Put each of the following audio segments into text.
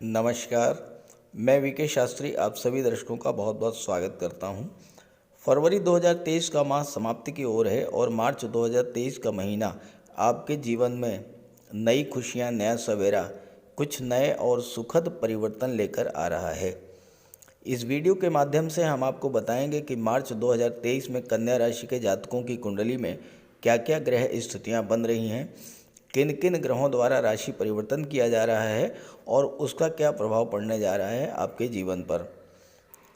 नमस्कार। मैं वीके शास्त्री आप सभी दर्शकों का बहुत बहुत स्वागत करता हूं। फरवरी 2023 का माह समाप्ति की ओर है और मार्च 2023 का महीना आपके जीवन में नई खुशियां, नया सवेरा, कुछ नए और सुखद परिवर्तन लेकर आ रहा है। इस वीडियो के माध्यम से हम आपको बताएंगे कि मार्च 2023 में कन्या राशि के जातकों की कुंडली में क्या क्या ग्रह स्थितियां बन रही हैं, किन किन ग्रहों द्वारा राशि परिवर्तन किया जा रहा है और उसका क्या प्रभाव पड़ने जा रहा है आपके जीवन पर।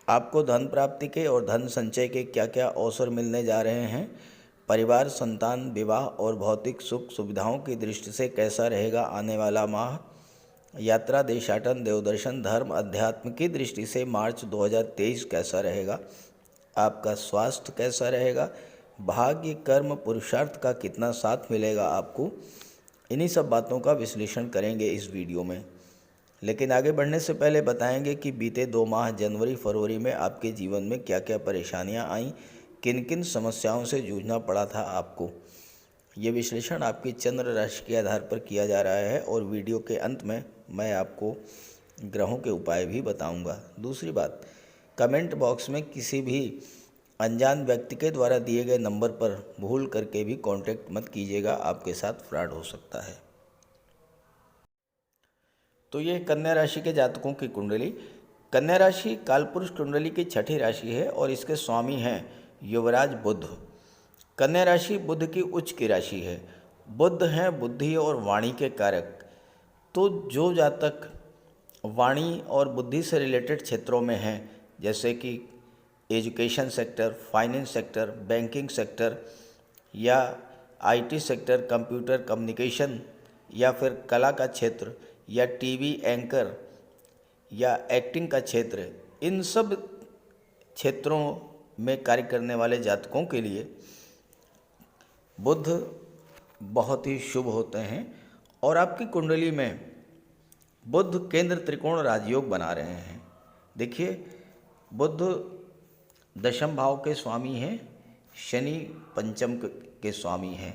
आपको धन प्राप्ति के और धन संचय के क्या क्या अवसर मिलने जा रहे हैं, परिवार, संतान, विवाह और भौतिक सुख सुविधाओं की दृष्टि से कैसा रहेगा आने वाला माह, यात्रा, देशाटन, देवदर्शन, धर्म, अध्यात्म की दृष्टि से मार्च 2023 कैसा रहेगा, आपका स्वास्थ्य कैसा रहेगा, भाग्य, कर्म, पुरुषार्थ का कितना साथ मिलेगा आपको, इन्हीं सब बातों का विश्लेषण करेंगे इस वीडियो में। लेकिन आगे बढ़ने से पहले बताएंगे कि बीते 2 माह जनवरी फरवरी में आपके जीवन में क्या क्या परेशानियां आईं, किन किन समस्याओं से जूझना पड़ा था आपको। ये विश्लेषण आपकी चंद्र राशि के आधार पर किया जा रहा है और वीडियो के अंत में मैं आपको ग्रहों के उपाय भी बताऊंगा। दूसरी बात, कमेंट बॉक्स में किसी भी अनजान व्यक्ति के द्वारा दिए गए नंबर पर भूल करके भी कांटेक्ट मत कीजिएगा, आपके साथ फ्रॉड हो सकता है। तो ये कन्या राशि के जातकों की कुंडली। कन्या राशि कालपुरुष कुंडली की छठी राशि है और इसके स्वामी हैं युवराज बुध। कन्या राशि बुध की उच्च की राशि है। बुध हैं बुद्धि और वाणी के कारक। तो जो जातक वाणी और बुद्धि से रिलेटेड क्षेत्रों में हैं, जैसे कि education sector, finance sector, banking sector या आईटी सेक्टर, कंप्यूटर कम्युनिकेशन या फिर कला का क्षेत्र या टीवी एंकर या एक्टिंग का क्षेत्र, इन सब क्षेत्रों में कार्य करने वाले जातकों के लिए बुध बहुत ही शुभ होते हैं। और आपकी कुंडली में बुध केंद्र त्रिकोण राजयोग बना रहे हैं। देखिए, बुध दशम भाव के स्वामी हैं, शनि पंचम के स्वामी हैं।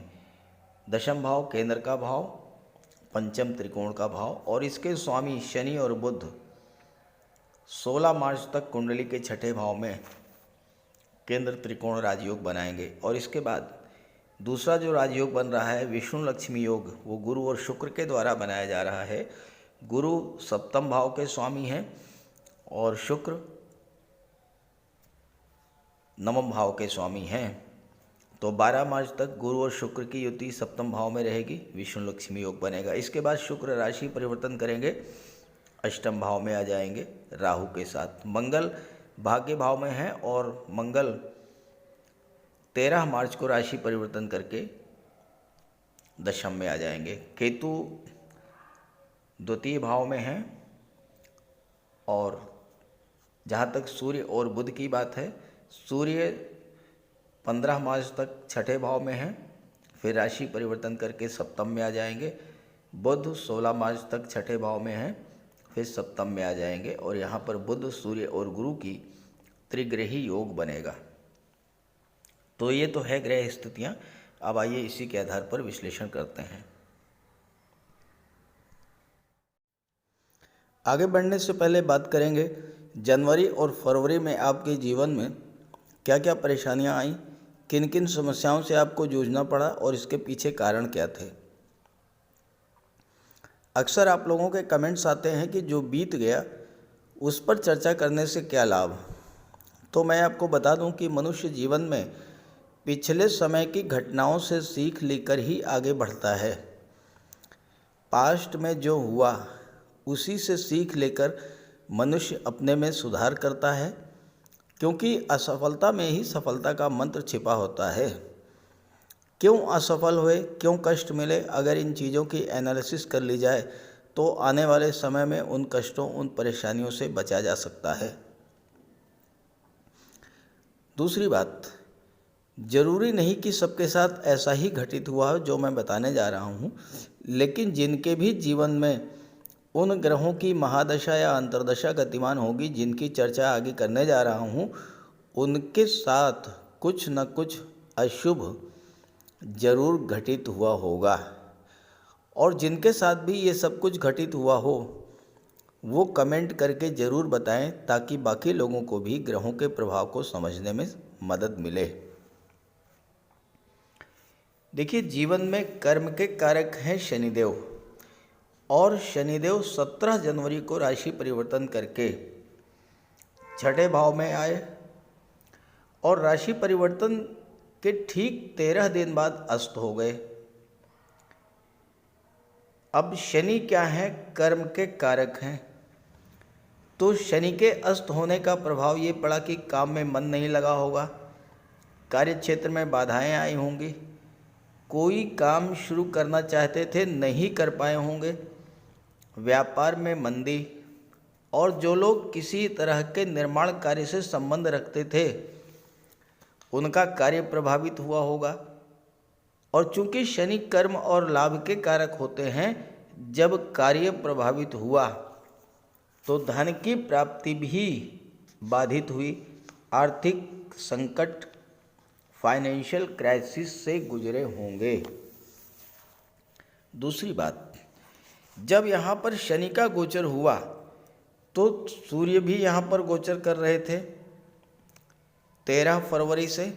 दशम भाव केंद्र का भाव, पंचम त्रिकोण का भाव, और इसके स्वामी शनि और बुध 16 मार्च तक कुंडली के छठे भाव में केंद्र त्रिकोण राजयोग बनाएंगे। और इसके बाद दूसरा जो राजयोग बन रहा है विष्णु लक्ष्मी योग, वो गुरु और शुक्र के द्वारा बनाया जा रहा है। गुरु सप्तम भाव के स्वामी हैं और शुक्र नवम भाव के स्वामी हैं। तो 12 मार्च तक गुरु और शुक्र की युति सप्तम भाव में रहेगी, विष्णु लक्ष्मी योग बनेगा। इसके बाद शुक्र राशि परिवर्तन करेंगे, अष्टम भाव में आ जाएंगे राहु के साथ। मंगल भाग्य भाव में है और मंगल 13 मार्च को राशि परिवर्तन करके दशम में आ जाएंगे। केतु द्वितीय भाव में है और जहाँ तक सूर्य और बुध की बात है, सूर्य 15 मार्च तक छठे भाव में है, फिर राशि परिवर्तन करके सप्तम में आ जाएंगे। बुध 16 मार्च तक छठे भाव में है, फिर सप्तम में आ जाएंगे और यहाँ पर बुध, सूर्य और गुरु की त्रिग्रही योग बनेगा। तो ये तो है ग्रह स्थितियाँ। अब आइए इसी के आधार पर विश्लेषण करते हैं। आगे बढ़ने से पहले बात करेंगे जनवरी और फरवरी में आपके जीवन में क्या क्या परेशानियां आईं, किन किन समस्याओं से आपको जूझना पड़ा और इसके पीछे कारण क्या थे। अक्सर आप लोगों के कमेंट्स आते हैं कि जो बीत गया उस पर चर्चा करने से क्या लाभ। तो मैं आपको बता दूं कि मनुष्य जीवन में पिछले समय की घटनाओं से सीख लेकर ही आगे बढ़ता है। पास्ट में जो हुआ उसी से सीख लेकर मनुष्य अपने में सुधार करता है, क्योंकि असफलता में ही सफलता का मंत्र छिपा होता है। क्यों असफल हुए, क्यों कष्ट मिले, अगर इन चीज़ों की एनालिसिस कर ली जाए तो आने वाले समय में उन कष्टों, उन परेशानियों से बचा जा सकता है। दूसरी बात, जरूरी नहीं कि सबके साथ ऐसा ही घटित हुआ हो जो मैं बताने जा रहा हूँ, लेकिन जिनके भी जीवन में उन ग्रहों की महादशा या अंतर्दशा गतिमान होगी जिनकी चर्चा आगे करने जा रहा हूँ, उनके साथ कुछ न कुछ अशुभ जरूर घटित हुआ होगा। और जिनके साथ भी ये सब कुछ घटित हुआ हो वो कमेंट करके ज़रूर बताएं ताकि बाकी लोगों को भी ग्रहों के प्रभाव को समझने में मदद मिले। देखिए, जीवन में कर्म के कारक हैं शनिदेव, और शनिदेव 17 जनवरी को राशि परिवर्तन करके छठे भाव में आए और राशि परिवर्तन के ठीक 13 दिन बाद अस्त हो गए। अब शनि क्या है? कर्म के कारक हैं। तो शनि के अस्त होने का प्रभाव ये पड़ा कि काम में मन नहीं लगा होगा, कार्य क्षेत्र में बाधाएं आई होंगी, कोई काम शुरू करना चाहते थे नहीं कर पाए होंगे, व्यापार में मंदी, और जो लोग किसी तरह के निर्माण कार्य से संबंध रखते थे उनका कार्य प्रभावित हुआ होगा। और चूंकि शनि कर्म और लाभ के कारक होते हैं, जब कार्य प्रभावित हुआ तो धन की प्राप्ति भी बाधित हुई, आर्थिक संकट, फाइनेंशियल क्राइसिस से गुजरे होंगे। दूसरी बात, जब यहाँ पर शनि का गोचर हुआ तो सूर्य भी यहाँ पर गोचर कर रहे थे 13 फरवरी से,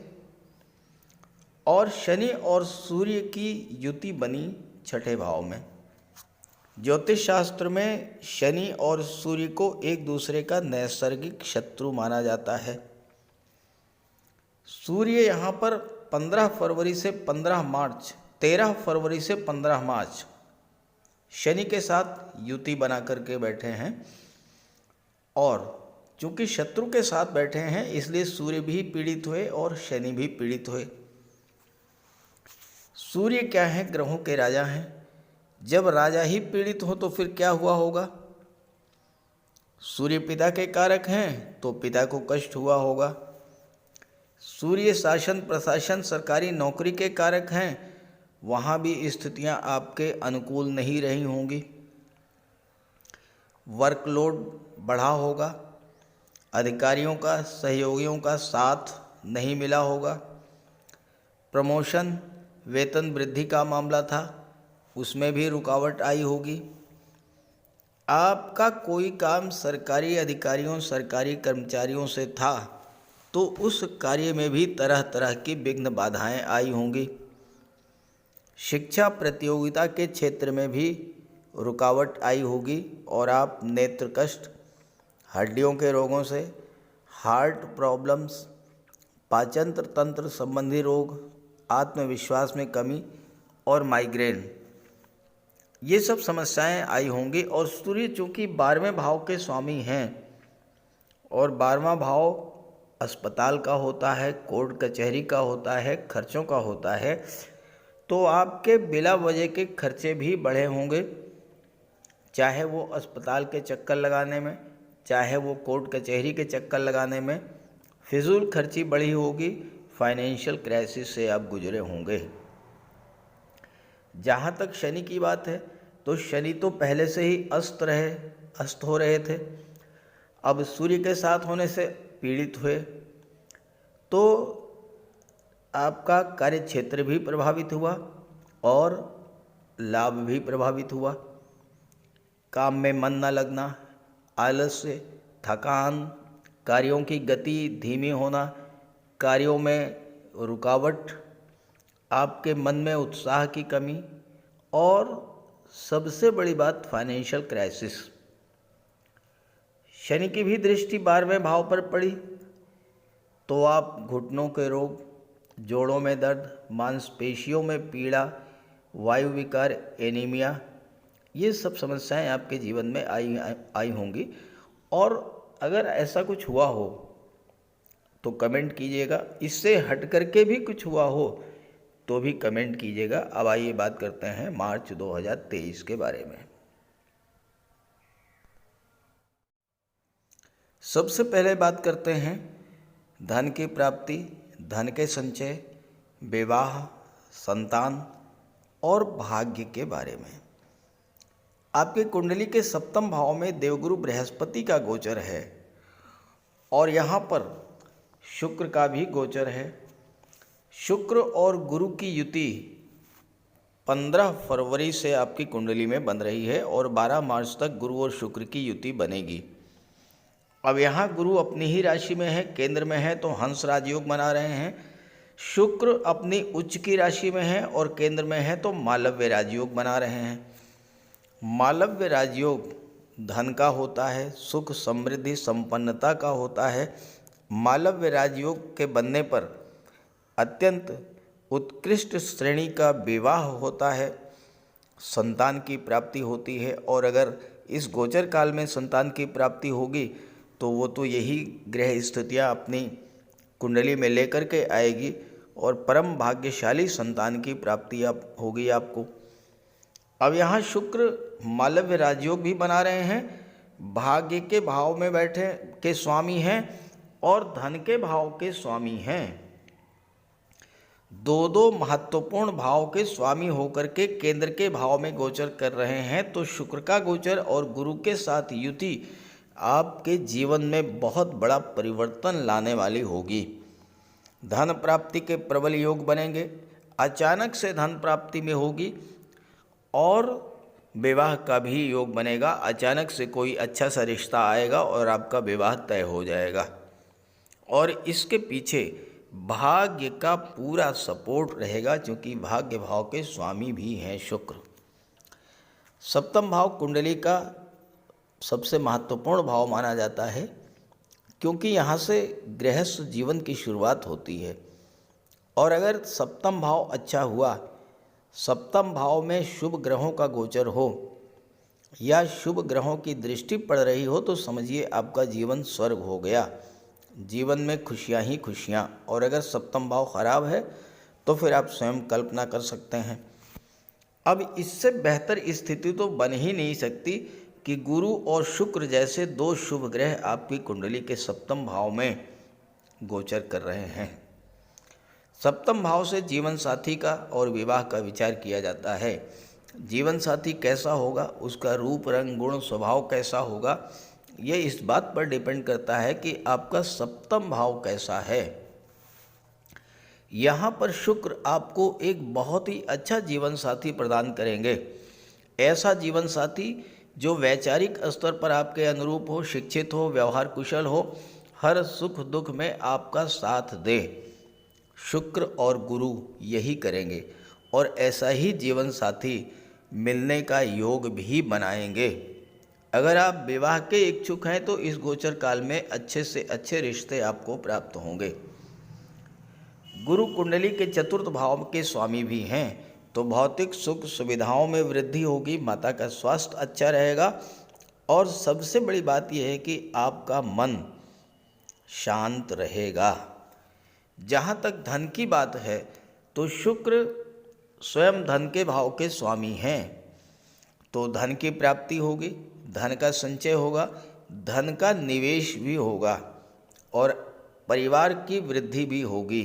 और शनि और सूर्य की युति बनी छठे भाव में। ज्योतिष शास्त्र में शनि और सूर्य को एक दूसरे का नैसर्गिक शत्रु माना जाता है। सूर्य यहाँ पर 15 फरवरी से 15 मार्च 13 फरवरी से 15 मार्च शनि के साथ युति बना करके बैठे हैं, और चूंकि शत्रु के साथ बैठे हैं इसलिए सूर्य भी पीड़ित हुए और शनि भी पीड़ित हुए। सूर्य क्या है? ग्रहों के राजा हैं। जब राजा ही पीड़ित हो तो फिर क्या हुआ होगा? सूर्य पिता के कारक हैं तो पिता को कष्ट हुआ होगा। सूर्य शासन प्रशासन सरकारी नौकरी के कारक हैं, वहाँ भी स्थितियाँ आपके अनुकूल नहीं रही होंगी। वर्कलोड बढ़ा होगा, अधिकारियों का सहयोगियों का साथ नहीं मिला होगा। प्रमोशन वेतन वृद्धि का मामला था, उसमें भी रुकावट आई होगी। आपका कोई काम सरकारी अधिकारियों सरकारी कर्मचारियों से था तो उस कार्य में भी तरह तरह की विघ्न बाधाएं आई होंगी। शिक्षा प्रतियोगिता के क्षेत्र में भी रुकावट आई होगी और आप नेत्र कष्ट, हड्डियों के रोगों से, हार्ट प्रॉब्लम्स, पाचन तंत्र संबंधी रोग, आत्मविश्वास में कमी और माइग्रेन, ये सब समस्याएं आई होंगी। और सूर्य चूँकि 12वें भाव के स्वामी हैं और 12वां भाव अस्पताल का होता है, कोर्ट कचहरी का होता है, खर्चों का होता है, तो आपके बिला वजह के खर्चे भी बढ़े होंगे, चाहे वो अस्पताल के चक्कर लगाने में, चाहे वो कोर्ट कचहरी के चक्कर लगाने में, फिजूल खर्ची बढ़ी होगी, फाइनेंशियल क्राइसिस से आप गुजरे होंगे। जहाँ तक शनि की बात है तो शनि तो पहले से ही अस्त हो रहे थे, अब सूर्य के साथ होने से पीड़ित हुए तो आपका कार्य क्षेत्र भी प्रभावित हुआ और लाभ भी प्रभावित हुआ। काम में मन न लगना, आलस्य, थकान, कार्यों की गति धीमी होना, कार्यों में रुकावट, आपके मन में उत्साह की कमी, और सबसे बड़ी बात फाइनेंशियल क्राइसिस। शनि की भी दृष्टि 12वें भाव पर पड़ी तो आप घुटनों के रोग, जोड़ों में दर्द, मांसपेशियों में पीड़ा, वायु विकार, एनीमिया, ये सब समस्याएं आपके जीवन में आई होंगी। और अगर ऐसा कुछ हुआ हो तो कमेंट कीजिएगा, इससे हट करके भी कुछ हुआ हो तो भी कमेंट कीजिएगा। अब आइए बात करते हैं मार्च 2023 के बारे में। सबसे पहले बात करते हैं धन की प्राप्ति, धन के संचय, विवाह, संतान और भाग्य के बारे में। आपकी कुंडली के 7वें भाव में देवगुरु बृहस्पति का गोचर है और यहाँ पर शुक्र का भी गोचर है। शुक्र और गुरु की युति 15 फरवरी से आपकी कुंडली में बन रही है और 12 मार्च तक गुरु और शुक्र की युति बनेगी। अब यहाँ गुरु अपनी ही राशि में है, केंद्र में है, तो हंस राजयोग बना रहे हैं। शुक्र अपनी उच्च की राशि में है और केंद्र में है, तो मालव्य राजयोग बना रहे हैं। मालव्य राजयोग धन का होता है, सुख समृद्धि संपन्नता का होता है। मालव्य राजयोग के बनने पर अत्यंत उत्कृष्ट श्रेणी का विवाह होता है, संतान की प्राप्ति होती है। और अगर इस गोचर काल में संतान की प्राप्ति होगी तो वो तो यही ग्रह स्थितियाँ अपनी कुंडली में लेकर के आएगी और परम भाग्यशाली संतान की प्राप्ति होगी आपको। अब यहाँ शुक्र मालव्य राजयोग भी बना रहे हैं, भाग्य के भाव में बैठे के स्वामी हैं और धन के भाव के स्वामी हैं। दो महत्वपूर्ण भाव के स्वामी होकर के केंद्र के भाव में गोचर कर रहे हैं। तो शुक्र का गोचर और गुरु के साथ युति आपके जीवन में बहुत बड़ा परिवर्तन लाने वाली होगी। धन प्राप्ति के प्रबल योग बनेंगे, अचानक से धन प्राप्ति में होगी और विवाह का भी योग बनेगा। अचानक से कोई अच्छा सा रिश्ता आएगा और आपका विवाह तय हो जाएगा। और इसके पीछे भाग्य का पूरा सपोर्ट रहेगा, क्योंकि भाग्य भाव के स्वामी भी हैं शुक्र। सप्तम भाव कुंडली का सबसे महत्वपूर्ण भाव माना जाता है, क्योंकि यहाँ से गृहस्थ जीवन की शुरुआत होती है। और अगर सप्तम भाव अच्छा हुआ, सप्तम भाव में शुभ ग्रहों का गोचर हो या शुभ ग्रहों की दृष्टि पड़ रही हो, तो समझिए आपका जीवन स्वर्ग हो गया, जीवन में खुशियाँ ही खुशियाँ। और अगर सप्तम भाव खराब है तो फिर आप स्वयं कल्पना कर सकते हैं। अब इससे बेहतर स्थिति तो बन ही नहीं सकती कि गुरु और शुक्र जैसे दो शुभ ग्रह आपकी कुंडली के सप्तम भाव में गोचर कर रहे हैं। सप्तम भाव से जीवन साथी का और विवाह का विचार किया जाता है। जीवन साथी कैसा होगा, उसका रूप रंग गुण स्वभाव कैसा होगा, ये इस बात पर डिपेंड करता है कि आपका सप्तम भाव कैसा है। यहाँ पर शुक्र आपको एक बहुत ही अच्छा जीवन साथी प्रदान करेंगे। ऐसा जीवन साथी जो वैचारिक स्तर पर आपके अनुरूप हो, शिक्षित हो, व्यवहार कुशल हो, हर सुख दुख में आपका साथ दे। शुक्र और गुरु यही करेंगे और ऐसा ही जीवन साथी मिलने का योग भी बनाएंगे। अगर आप विवाह के इच्छुक हैं तो इस गोचर काल में अच्छे से अच्छे रिश्ते आपको प्राप्त होंगे। गुरु कुंडली के चतुर्थ भाव के स्वामी भी हैं, तो भौतिक सुख सुविधाओं में वृद्धि होगी, माता का स्वास्थ्य अच्छा रहेगा और सबसे बड़ी बात यह है कि आपका मन शांत रहेगा। जहाँ तक धन की बात है तो शुक्र स्वयं धन के भाव के स्वामी हैं, तो धन की प्राप्ति होगी, धन का संचय होगा, धन का निवेश भी होगा और परिवार की वृद्धि भी होगी।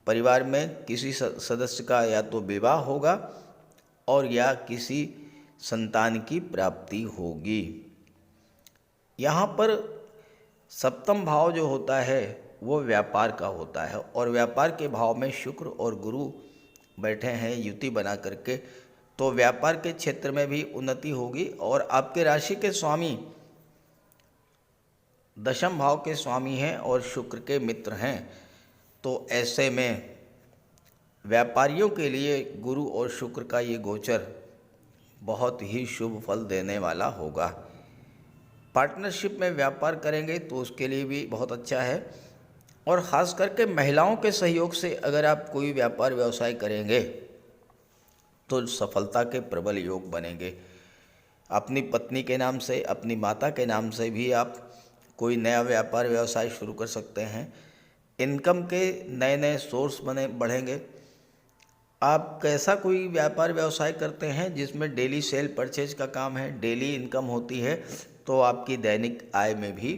परिवार में किसी सदस्य का या तो विवाह होगा और या किसी संतान की प्राप्ति होगी। यहाँ पर सप्तम भाव जो होता है वो व्यापार का होता है और व्यापार के भाव में शुक्र और गुरु बैठे हैं युति बना करके, तो व्यापार के क्षेत्र में भी उन्नति होगी। और आपके राशि के स्वामी दशम भाव के स्वामी हैं और शुक्र के मित्र हैं, तो ऐसे में व्यापारियों के लिए गुरु और शुक्र का ये गोचर बहुत ही शुभ फल देने वाला होगा। पार्टनरशिप में व्यापार करेंगे तो उसके लिए भी बहुत अच्छा है और ख़ास करके महिलाओं के सहयोग से अगर आप कोई व्यापार व्यवसाय करेंगे तो सफलता के प्रबल योग बनेंगे। अपनी पत्नी के नाम से, अपनी माता के नाम से भी आप कोई नया व्यापार व्यवसाय शुरू कर सकते हैं। इनकम के नए नए सोर्स बढ़ेंगे। आप कैसा कोई व्यापार व्यवसाय करते हैं जिसमें डेली सेल परचेज का काम है, डेली इनकम होती है, तो आपकी दैनिक आय में भी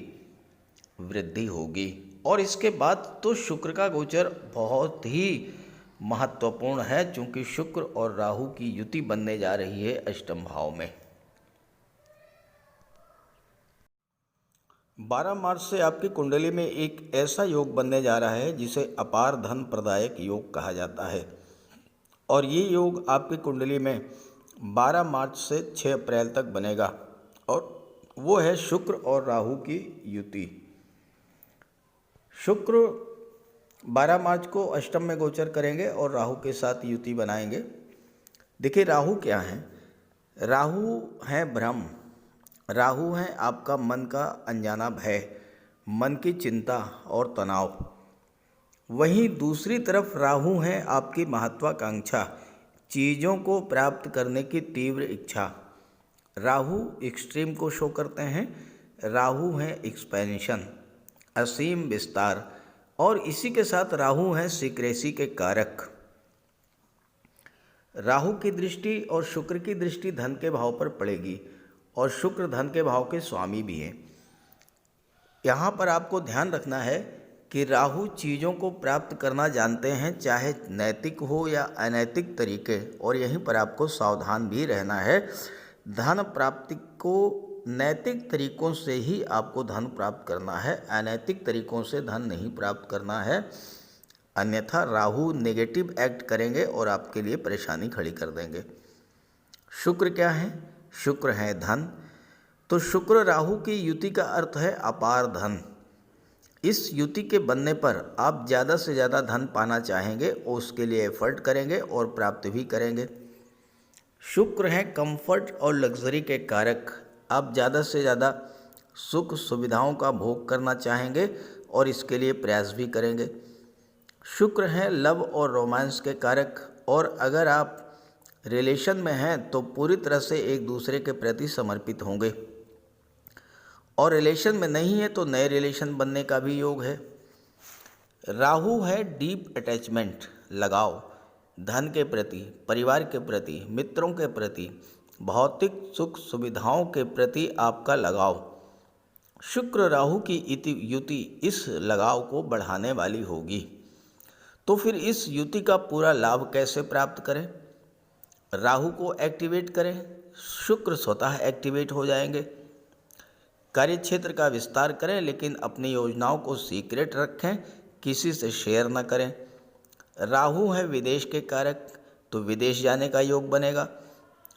वृद्धि होगी। और इसके बाद तो शुक्र का गोचर बहुत ही महत्वपूर्ण है, क्योंकि शुक्र और राहु की युति बनने जा रही है अष्टम भाव में। 12 मार्च से आपकी कुंडली में एक ऐसा योग बनने जा रहा है जिसे अपार धन प्रदायक योग कहा जाता है। और ये योग आपकी कुंडली में 12 मार्च से 6 अप्रैल तक बनेगा और वो है शुक्र और राहु की युति। शुक्र 12 मार्च को अष्टम में गोचर करेंगे और राहु के साथ युति बनाएंगे। देखिए राहु क्या है, राहु है भ्रम, राहु है आपका मन का अनजाना भय, मन की चिंता और तनाव। वहीं दूसरी तरफ राहु है आपकी महत्वाकांक्षा, चीज़ों को प्राप्त करने की तीव्र इच्छा। राहु एक्सट्रीम को शो करते हैं, राहु है एक्सपेंशन, असीम विस्तार, और इसी के साथ राहु है सीक्रेसी के कारक। राहु की दृष्टि और शुक्र की दृष्टि धन के भाव पर पड़ेगी और शुक्र धन के भाव के स्वामी भी हैं। यहाँ पर आपको ध्यान रखना है कि राहु चीज़ों को प्राप्त करना जानते हैं, चाहे नैतिक हो या अनैतिक तरीके, और यहीं पर आपको सावधान भी रहना है। धन प्राप्ति को नैतिक तरीकों से ही आपको धन प्राप्त करना है, अनैतिक तरीकों से धन नहीं प्राप्त करना है, अन्यथा राहु नेगेटिव एक्ट करेंगे और आपके लिए परेशानी खड़ी कर देंगे। शुक्र क्या है, शुक्र है धन। तो शुक्र राहु की युति का अर्थ है अपार धन। इस युति के बनने पर आप ज़्यादा से ज़्यादा धन पाना चाहेंगे और उसके लिए एफर्ट करेंगे और प्राप्त भी करेंगे। शुक्र है कंफर्ट और लग्जरी के कारक, आप ज़्यादा से ज़्यादा सुख सुविधाओं का भोग करना चाहेंगे और इसके लिए प्रयास भी करेंगे। शुक्र है लव और रोमांस के कारक, और अगर आप रिलेशन में हैं तो पूरी तरह से एक दूसरे के प्रति समर्पित होंगे, और रिलेशन में नहीं है तो नए रिलेशन बनने का भी योग है। राहु है डीप अटैचमेंट, लगाव, धन के प्रति, परिवार के प्रति, मित्रों के प्रति, भौतिक सुख सुविधाओं के प्रति आपका लगाव। शुक्र राहु की युति इस लगाव को बढ़ाने वाली होगी। तो फिर इस युति का पूरा लाभ कैसे प्राप्त करें? राहु को एक्टिवेट करें, शुक्र स्वतः एक्टिवेट हो जाएंगे। कार्यक्षेत्र का विस्तार करें, लेकिन अपनी योजनाओं को सीक्रेट रखें, किसी से शेयर न करें। राहु है विदेश के कारक, तो विदेश जाने का योग बनेगा।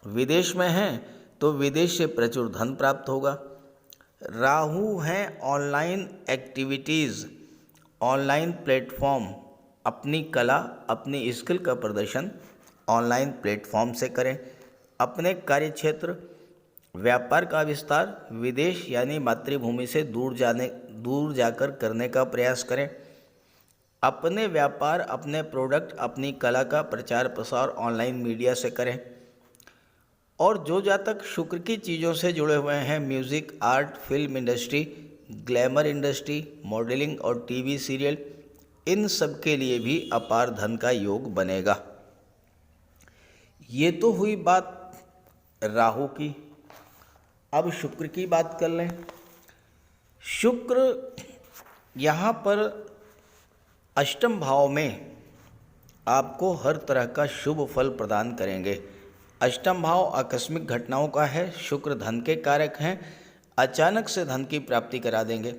विदेश में हैं तो विदेश से प्रचुर धन प्राप्त होगा। राहु है ऑनलाइन एक्टिविटीज़, ऑनलाइन प्लेटफॉर्म, अपनी कला अपनी स्किल का प्रदर्शन ऑनलाइन प्लेटफॉर्म से करें। अपने कार्यक्षेत्र व्यापार का विस्तार विदेश यानी मातृभूमि से दूर जाकर करने का प्रयास करें। अपने व्यापार, अपने प्रोडक्ट, अपनी कला का प्रचार प्रसार ऑनलाइन मीडिया से करें। और जो जातक शुक्र की चीज़ों से जुड़े हुए हैं, music, art, film industry, glamour industry, modelling और टीवी सीरियल, इन सब के लिए भी अपार धन का योग बनेगा। ये तो हुई बात राहु की। अब शुक्र की बात कर लें। शुक्र यहाँ पर अष्टम भाव में आपको हर तरह का शुभ फल प्रदान करेंगे। अष्टम भाव आकस्मिक घटनाओं का है, शुक्र धन के कारक हैं, अचानक से धन की प्राप्ति करा देंगे।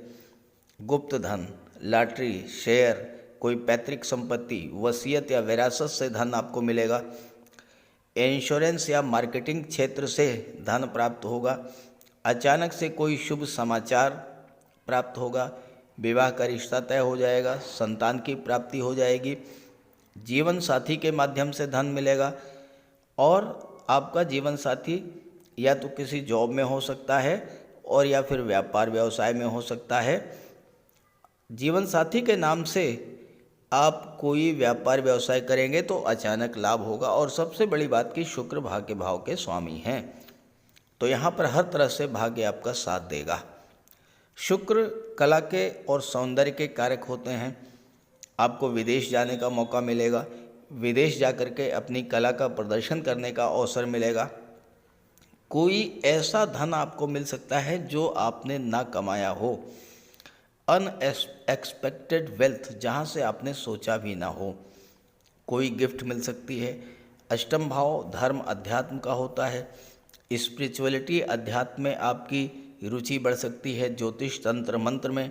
गुप्त धन, लॉटरी, शेयर, कोई पैतृक संपत्ति, वसीयत या विरासत से धन आपको मिलेगा। इंश्योरेंस या मार्केटिंग क्षेत्र से धन प्राप्त होगा। अचानक से कोई शुभ समाचार प्राप्त होगा। विवाह का रिश्ता तय हो जाएगा, संतान की प्राप्ति हो जाएगी, जीवन साथी के माध्यम से धन मिलेगा, और आपका जीवन साथी या तो किसी जॉब में हो सकता है और या फिर व्यापार व्यवसाय में हो सकता है। जीवन साथी के नाम से आप कोई व्यापार व्यवसाय करेंगे तो अचानक लाभ होगा। और सबसे बड़ी बात कि शुक्र भाग्य भाव के स्वामी हैं, तो यहाँ पर हर तरह से भाग्य आपका साथ देगा। शुक्र कला के और सौंदर्य के कारक होते हैं। आपको विदेश जाने का मौका मिलेगा, विदेश जाकर के अपनी कला का प्रदर्शन करने का अवसर मिलेगा। कोई ऐसा धन आपको मिल सकता है जो आपने ना कमाया हो, अनएक्सपेक्टेड वेल्थ, जहाँ से आपने सोचा भी ना हो, कोई गिफ्ट मिल सकती है। अष्टम भाव धर्म अध्यात्म का होता है। स्पिरिचुअलिटी अध्यात्म में आपकी रुचि बढ़ सकती है, ज्योतिष तंत्र मंत्र में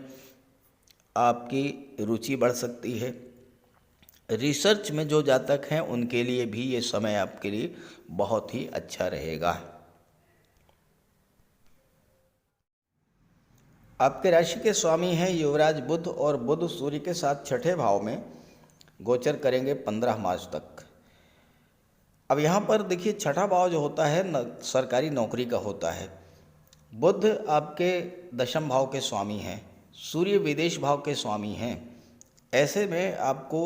आपकी रुचि बढ़ सकती है। रिसर्च में जो जातक हैं उनके लिए भी ये समय आपके लिए बहुत ही अच्छा रहेगा। आपके राशि के स्वामी हैं युवराज बुध, और बुध सूर्य के साथ छठे भाव में गोचर करेंगे 15 मार्च तक। अब यहाँ पर देखिए, छठा भाव जो होता है सरकारी नौकरी का होता है। बुध आपके दशम भाव के स्वामी हैं, सूर्य विदेश भाव के स्वामी हैं। ऐसे में आपको,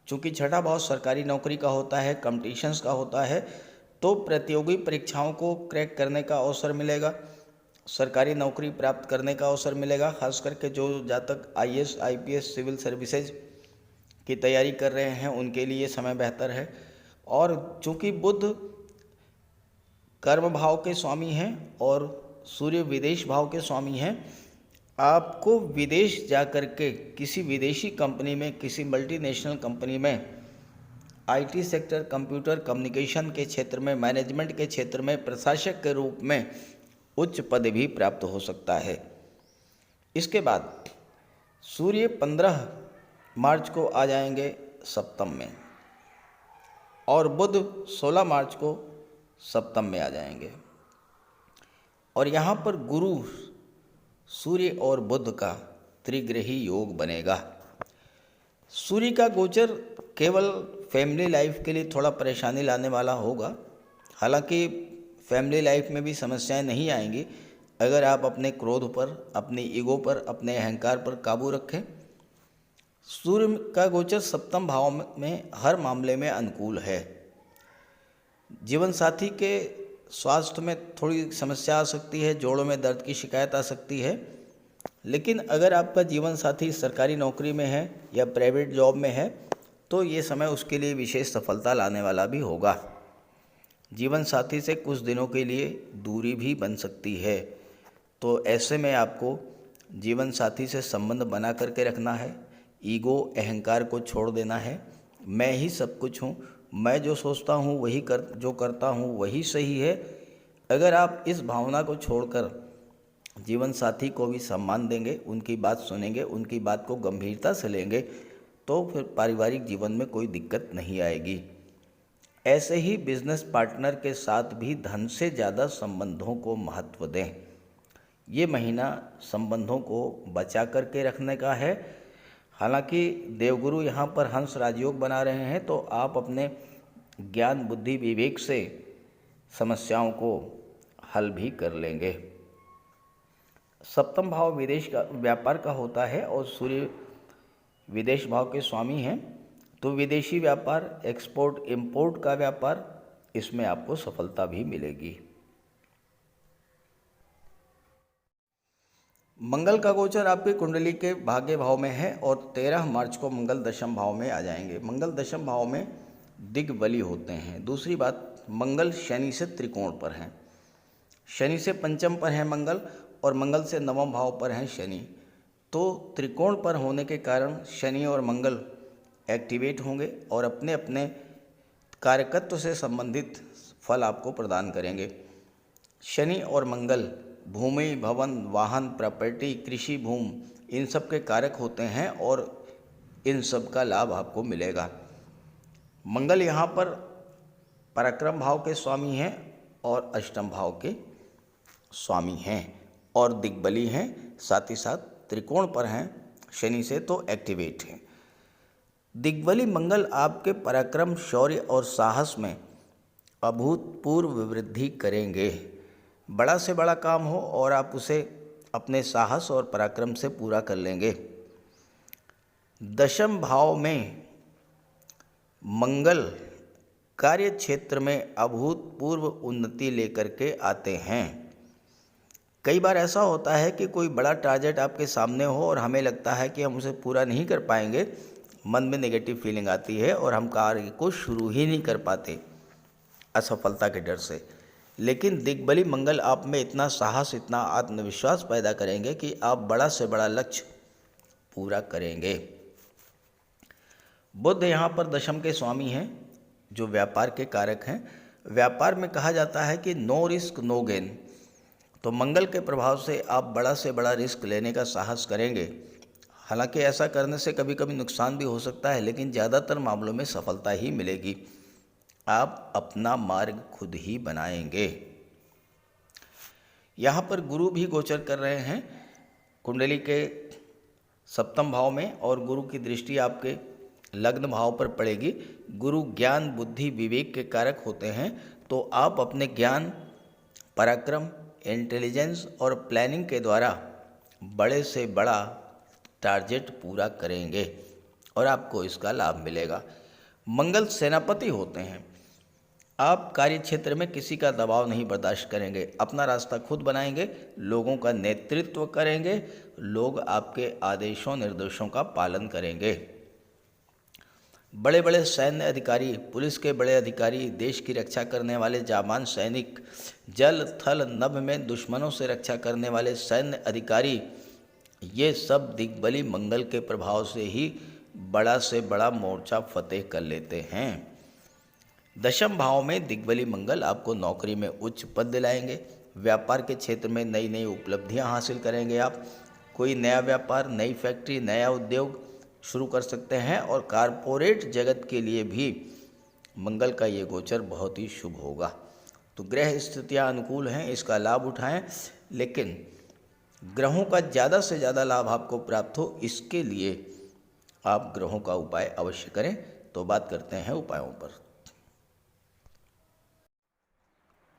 चूँकि छठा भाव सरकारी नौकरी का होता है, कॉम्पिटिशन्स का होता है, तो प्रतियोगी परीक्षाओं को क्रैक करने का अवसर मिलेगा, सरकारी नौकरी प्राप्त करने का अवसर मिलेगा। खास करके जो जातक आईएएस, आईपीएस, सिविल सर्विसेज की तैयारी कर रहे हैं उनके लिए समय बेहतर है। और चूँकि बुध कर्म भाव के स्वामी हैं और सूर्य विदेश भाव के स्वामी हैं, आपको विदेश जा कर के किसी विदेशी कंपनी में, किसी मल्टीनेशनल कंपनी में, आईटी सेक्टर, कंप्यूटर कम्युनिकेशन के क्षेत्र में, मैनेजमेंट के क्षेत्र में प्रशासक के रूप में उच्च पद भी प्राप्त हो सकता है। इसके बाद सूर्य 15 मार्च को आ जाएंगे सप्तम में, और बुध 16 मार्च को सप्तम में आ जाएंगे। और यहाँ पर गुरु, सूर्य और बुध का त्रिग्रही योग बनेगा। सूर्य का गोचर केवल फैमिली लाइफ के लिए थोड़ा परेशानी लाने वाला होगा। हालांकि फैमिली लाइफ में भी समस्याएं नहीं आएंगी अगर आप अपने क्रोध पर, अपने ईगो पर, अपने अहंकार पर काबू रखें। सूर्य का गोचर सप्तम भाव में हर मामले में अनुकूल है। जीवन साथी के स्वास्थ्य में थोड़ी समस्या आ सकती है, जोड़ों में दर्द की शिकायत आ सकती है, लेकिन अगर आपका जीवन साथी सरकारी नौकरी में है या प्राइवेट जॉब में है तो ये समय उसके लिए विशेष सफलता लाने वाला भी होगा। जीवन साथी से कुछ दिनों के लिए दूरी भी बन सकती है, तो ऐसे में आपको जीवन साथी से संबंध बना करके रखना है। ईगो, अहंकार को छोड़ देना है। मैं ही सब कुछ हूँ, मैं जो सोचता हूँ वही जो करता हूँ वही सही है। अगर आप इस भावना को छोड़कर जीवन साथी को भी सम्मान देंगे, उनकी बात सुनेंगे, उनकी बात को गंभीरता से लेंगे, तो फिर पारिवारिक जीवन में कोई दिक्कत नहीं आएगी। ऐसे ही बिजनेस पार्टनर के साथ भी धन से ज़्यादा संबंधों को महत्व दें। ये महीना संबंधों को बचा करके रखने का है। हालांकि देवगुरु यहाँ पर हंस राजयोग बना रहे हैं, तो आप अपने ज्ञान, बुद्धि, विवेक से समस्याओं को हल भी कर लेंगे। सप्तम भाव विदेश का, व्यापार का होता है और सूर्य विदेश भाव के स्वामी हैं, तो विदेशी व्यापार, एक्सपोर्ट इंपोर्ट का व्यापार, इसमें आपको सफलता भी मिलेगी। मंगल का गोचर आपकी कुंडली के भाग्य भाव में है और 13 मार्च को मंगल दशम भाव में आ जाएंगे। मंगल दशम भाव में दिग्बली होते हैं। दूसरी बात, मंगल शनि से त्रिकोण पर हैं। शनि से पंचम पर है मंगल और मंगल से नवम भाव पर हैं शनि। तो त्रिकोण पर होने के कारण शनि और मंगल एक्टिवेट होंगे और अपने अपने कार्यकत्व से संबंधित फल आपको प्रदान करेंगे। शनि और मंगल भूमि, भवन, वाहन, प्रॉपर्टी, कृषि भूमि, इन सब के कारक होते हैं और इन सब का लाभ आपको मिलेगा। मंगल यहाँ पर पराक्रम भाव के स्वामी हैं और अष्टम भाव के स्वामी हैं और दिग्बली हैं, साथ ही साथ त्रिकोण पर हैं शनि से, तो एक्टिवेट हैं। दिग्बली मंगल आपके पराक्रम, शौर्य और साहस में अभूतपूर्व वृद्धि करेंगे। बड़ा से बड़ा काम हो और आप उसे अपने साहस और पराक्रम से पूरा कर लेंगे। दशम भाव में मंगल कार्य क्षेत्र में अभूतपूर्व उन्नति लेकर के आते हैं। कई बार ऐसा होता है कि कोई बड़ा टारगेट आपके सामने हो और हमें लगता है कि हम उसे पूरा नहीं कर पाएंगे, मन में नेगेटिव फीलिंग आती है और हम कार्य को शुरू ही नहीं कर पाते असफलता के डर से। लेकिन दिग्बली मंगल आप में इतना साहस, इतना आत्मविश्वास पैदा करेंगे कि आप बड़ा से बड़ा लक्ष्य पूरा करेंगे। बुध यहाँ पर दशम के स्वामी हैं जो व्यापार के कारक हैं। व्यापार में कहा जाता है कि नो रिस्क नो गेन, तो मंगल के प्रभाव से आप बड़ा से बड़ा रिस्क लेने का साहस करेंगे। हालांकि ऐसा करने से कभी कभी नुकसान भी हो सकता है, लेकिन ज़्यादातर मामलों में सफलता ही मिलेगी। आप अपना मार्ग खुद ही बनाएंगे। यहाँ पर गुरु भी गोचर कर रहे हैं कुंडली के सप्तम भाव में, और गुरु की दृष्टि आपके लग्न भाव पर पड़ेगी। गुरु ज्ञान, बुद्धि, विवेक के कारक होते हैं, तो आप अपने ज्ञान, पराक्रम, इंटेलिजेंस और प्लानिंग के द्वारा बड़े से बड़ा टारगेट पूरा करेंगे और आपको इसका लाभ मिलेगा। मंगल सेनापति होते हैं। आप कार्य क्षेत्र में किसी का दबाव नहीं बर्दाश्त करेंगे, अपना रास्ता खुद बनाएंगे, लोगों का नेतृत्व करेंगे, लोग आपके आदेशों निर्देशों का पालन करेंगे। बड़े बड़े सैन्य अधिकारी, पुलिस के बड़े अधिकारी, देश की रक्षा करने वाले जाबान सैनिक, जल थल नभ में दुश्मनों से रक्षा करने वाले सैन्य अधिकारी, ये सब दिग्बली मंगल के प्रभाव से ही बड़ा से बड़ा मोर्चा फतेह कर लेते हैं। दशम भाव में दिग्बली मंगल आपको नौकरी में उच्च पद दिलाएंगे। व्यापार के क्षेत्र में नई नई उपलब्धियां हासिल करेंगे। आप कोई नया व्यापार, नई फैक्ट्री, नया उद्योग शुरू कर सकते हैं, और कारपोरेट जगत के लिए भी मंगल का ये गोचर बहुत ही शुभ होगा। तो ग्रह स्थितियाँ अनुकूल हैं, इसका लाभ उठाएं, लेकिन ग्रहों का ज़्यादा से ज़्यादा लाभ आपको प्राप्त हो, इसके लिए आप ग्रहों का उपाय अवश्य करें। तो बात करते हैं उपायों पर।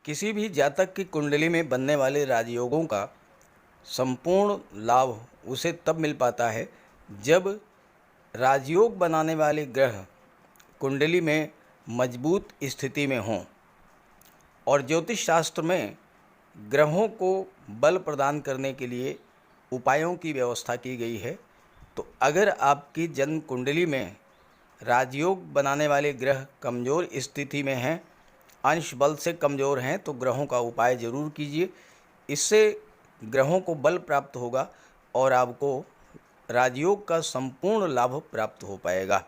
किसी भी जातक की कुंडली में बनने वाले राजयोगों का संपूर्ण लाभ उसे तब मिल पाता है जब राजयोग बनाने वाले ग्रह कुंडली में मजबूत स्थिति में हों। और ज्योतिष शास्त्र में ग्रहों को बल प्रदान करने के लिए उपायों की व्यवस्था की गई है। तो अगर आपकी जन्म कुंडली में राजयोग बनाने वाले ग्रह कमज़ोर स्थिति में हैं, अंश बल से कमज़ोर हैं, तो ग्रहों का उपाय ज़रूर कीजिए। इससे ग्रहों को बल प्राप्त होगा और आपको राजयोग का संपूर्ण लाभ प्राप्त हो पाएगा।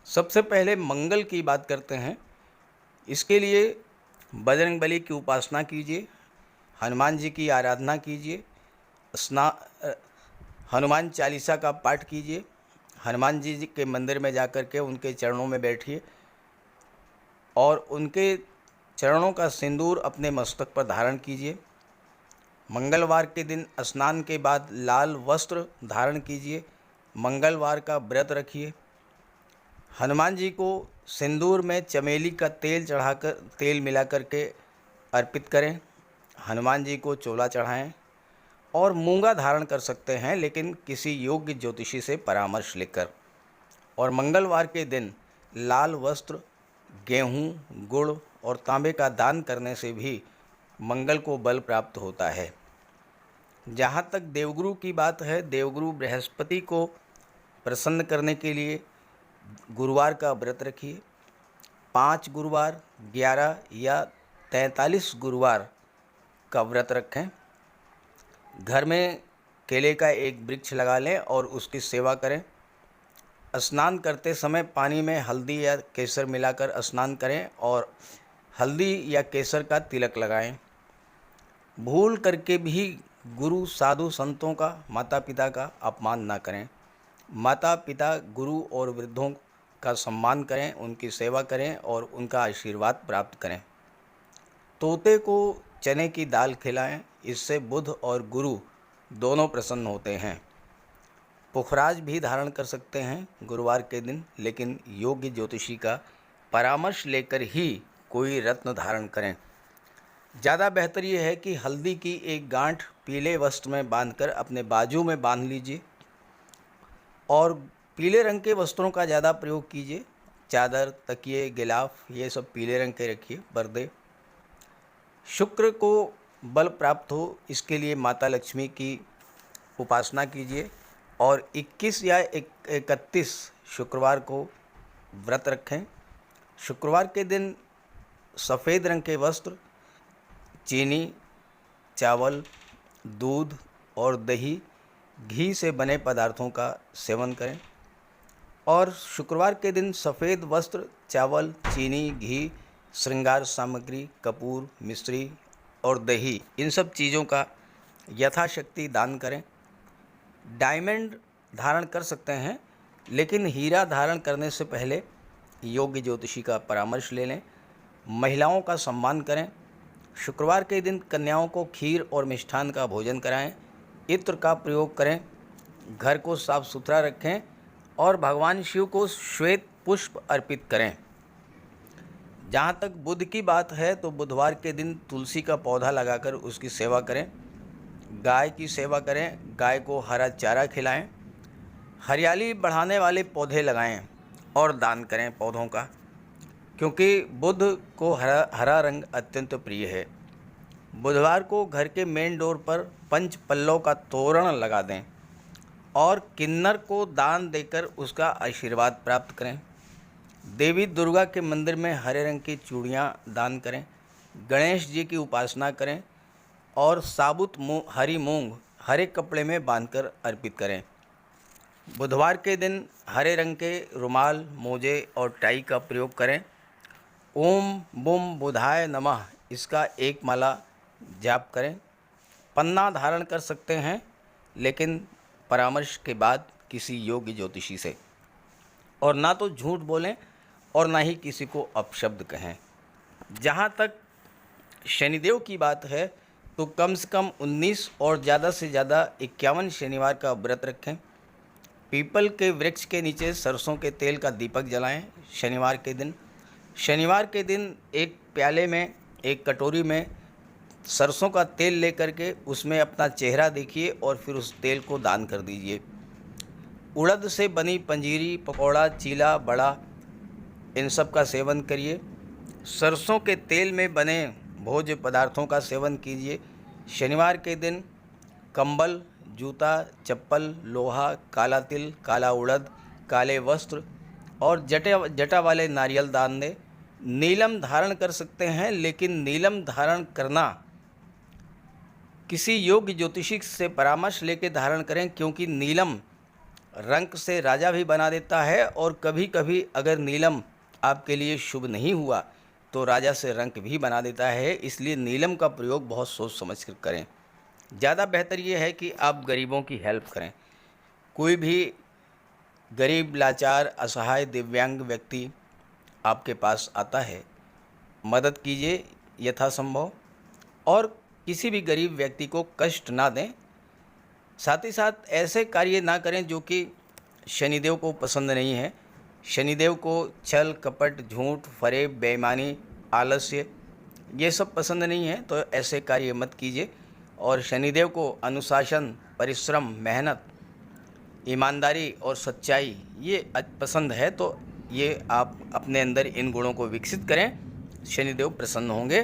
सबसे पहले मंगल की बात करते हैं। इसके लिए बजरंगबली की उपासना कीजिए, हनुमान जी की आराधना कीजिए, हनुमान चालीसा का पाठ कीजिए, हनुमान जी के मंदिर में जाकर के उनके चरणों में बैठिए और उनके चरणों का सिंदूर अपने मस्तक पर धारण कीजिए। मंगलवार के दिन स्नान के बाद लाल वस्त्र धारण कीजिए, मंगलवार का व्रत रखिए। हनुमान जी को सिंदूर में चमेली का तेल मिला करके अर्पित करें। हनुमान जी को चोला चढ़ाएं और मूंगा धारण कर सकते हैं, लेकिन किसी योग्य ज्योतिषी से परामर्श लेकर। और मंगलवार के दिन लाल वस्त्र, गेहूँ, गुड़ और तांबे का दान करने से भी मंगल को बल प्राप्त होता है। जहाँ तक देवगुरु की बात है, देवगुरु बृहस्पति को प्रसन्न करने के लिए गुरुवार का व्रत रखिए। 5 गुरुवार, 11 या 43 गुरुवार का व्रत रखें। घर में केले का एक वृक्ष लगा लें और उसकी सेवा करें। स्नान करते समय पानी में हल्दी या केसर मिलाकर स्नान करें और हल्दी या केसर का तिलक लगाएं। भूल करके भी गुरु, साधु, संतों का, माता पिता का अपमान ना करें। माता पिता, गुरु और वृद्धों का सम्मान करें, उनकी सेवा करें और उनका आशीर्वाद प्राप्त करें। तोते को चने की दाल खिलाएं, इससे बुध और गुरु दोनों प्रसन्न होते हैं। पुखराज भी धारण कर सकते हैं गुरुवार के दिन, लेकिन योग्य ज्योतिषी का परामर्श लेकर ही कोई रत्न धारण करें। ज़्यादा बेहतर ये है कि हल्दी की एक गांठ पीले वस्त्र में बांधकर अपने बाजू में बांध लीजिए और पीले रंग के वस्त्रों का ज़्यादा प्रयोग कीजिए। चादर, तकिए, गिलाफ ये सब पीले रंग के रखिए, पर्दे। शुक्र को बल प्राप्त हो, इसके लिए माता लक्ष्मी की उपासना कीजिए और 21 या 31 शुक्रवार को व्रत रखें। शुक्रवार के दिन सफ़ेद रंग के वस्त्र, चीनी, चावल, दूध और दही, घी से बने पदार्थों का सेवन करें। और शुक्रवार के दिन सफ़ेद वस्त्र, चावल, चीनी, घी, श्रृंगार सामग्री, कपूर, मिश्री और दही, इन सब चीज़ों का यथाशक्ति दान करें। डायमंड धारण कर सकते हैं, लेकिन हीरा धारण करने से पहले योग्य ज्योतिषी का परामर्श ले लें। महिलाओं का सम्मान करें। शुक्रवार के दिन कन्याओं को खीर और मिष्ठान का भोजन कराएं। इत्र का प्रयोग करें। घर को साफ सुथरा रखें और भगवान शिव को श्वेत पुष्प अर्पित करें। जहाँ तक बुध की बात है तो बुधवार के दिन तुलसी का पौधा लगाकर उसकी सेवा करें। गाय की सेवा करें। गाय को हरा चारा खिलाएं। हरियाली बढ़ाने वाले पौधे लगाएं और दान करें पौधों का, क्योंकि बुध को हरा रंग अत्यंत प्रिय है। बुधवार को घर के मेन डोर पर पंच पल्लव का तोरण लगा दें और किन्नर को दान देकर उसका आशीर्वाद प्राप्त करें। देवी दुर्गा के मंदिर में हरे रंग की चूड़ियाँ दान करें। गणेश जी की उपासना करें और साबुत हरी मूंग हरे कपड़े में बांधकर अर्पित करें। बुधवार के दिन हरे रंग के रुमाल, मोजे और टाई का प्रयोग करें। ओम बुम बुधाय नमः इसका एक माला जाप करें। पन्ना धारण कर सकते हैं, लेकिन परामर्श के बाद किसी योग्य ज्योतिषी से। और ना तो झूठ बोलें और ना ही किसी को अपशब्द कहें। जहाँ तक शनिदेव की बात है तो कम से कम 19 और ज़्यादा से ज़्यादा 51 शनिवार का व्रत रखें। पीपल के वृक्ष के नीचे सरसों के तेल का दीपक जलाएं शनिवार के दिन। शनिवार के दिन एक प्याले में, एक कटोरी में सरसों का तेल लेकर के उसमें अपना चेहरा देखिए और फिर उस तेल को दान कर दीजिए। उड़द से बनी पंजीरी, पकौड़ा, चीला, बड़ा, इन सब का सेवन करिए। सरसों के तेल में बने भोज्य पदार्थों का सेवन कीजिए। शनिवार के दिन कंबल, जूता, चप्पल, लोहा, काला तिल, काला उड़द, काले वस्त्र और जटा वाले नारियल दान दें। नीलम धारण कर सकते हैं, लेकिन नीलम धारण करना किसी योग्य ज्योतिषी से परामर्श लेकर धारण करें, क्योंकि नीलम रंग से राजा भी बना देता है और कभी कभी अगर नीलम आपके लिए शुभ नहीं हुआ तो राजा से रंक भी बना देता है। इसलिए नीलम का प्रयोग बहुत सोच समझ कर करें। ज़्यादा बेहतर ये है कि आप गरीबों की हेल्प करें। कोई भी गरीब, लाचार, असहाय, दिव्यांग व्यक्ति आपके पास आता है, मदद कीजिए यथासंभव और किसी भी गरीब व्यक्ति को कष्ट ना दें। साथ ही साथ ऐसे कार्य ना करें जो कि शनिदेव को पसंद नहीं है। शनिदेव को छल, कपट, झूठ, फरेब, बेईमानी, आलस्य ये सब पसंद नहीं है, तो ऐसे कार्य मत कीजिए। और शनिदेव को अनुशासन, परिश्रम, मेहनत, ईमानदारी और सच्चाई ये पसंद है, तो ये आप अपने अंदर इन गुणों को विकसित करें, शनिदेव प्रसन्न होंगे।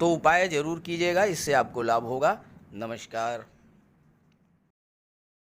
तो उपाय ज़रूर कीजिएगा, इससे आपको लाभ होगा। नमस्कार।